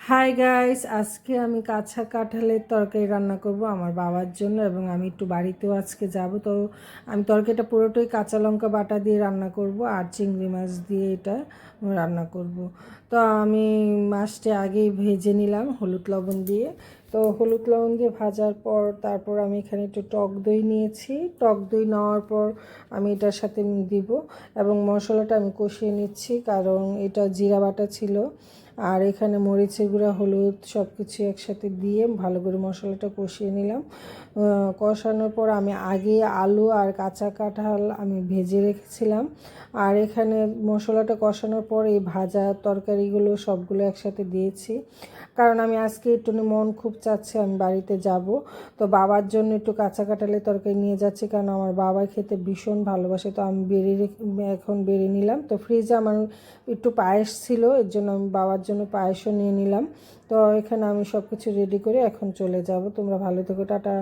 Hi guys, আজকে আমি কাঁচা কাঁঠালের তরকারি রান্না করব আমার বাবার জন্য এবং আমি একটু বাড়িতেও আজকে যাব। তো আমি তরকারিটা পুরোটাই কাঁচা লঙ্কা বাটা দিয়ে রান্না করব আর চিংড়ি মাছ দিয়ে এটা রান্না করব। তো আমি মাছটা আগেই ভেজে নিলাম হলুদ লবণ দিয়ে। তো হলুদ লবণ দিয়ে ভাজার পর তারপর আমি এখানে একটু টক দই নিয়েছি। টক দই নেওয়ার পর আমি এটার সাথে দিব এবং মশলাটা আমি কষিয়ে নিচ্ছি, কারণ এটা জিরা বাটা ছিল। আর এখানে মরিচের গুঁড়া, হলুদ সব কিছু একসাথে দিয়ে ভালো করে মশলাটা কষিয়ে নিলাম। কষানোর পর আমি আগে আলু আর কাঁচা কাঁঠাল আমি ভেজে রেখেছিলাম। আর এখানে মশলাটা কষানোর পর এই ভাজা তরকারিগুলো সবগুলো একসাথে দিয়েছি, কারণ আমি আজকে একটু মন খুব চাচ্ছে আমি বাড়িতে যাব। তো বাবার জন্য একটু কাঁচা কাঁঠালের তরকারি নিয়ে যাচ্ছি, কারণ আমার বাবা খেতে ভীষণ ভালোবাসে। তো আমি এখন বেড়ে নিলাম। তো ফ্রিজে আমার একটু পায়েস ছিল, এর জন্য আমি বাবার জন্য পায়েসও নিয়ে নিলাম। তো এখানে আমি সব কিছু রেডি করে এখন চলে যাব। তোমরা ভালো থেকো, টাটা।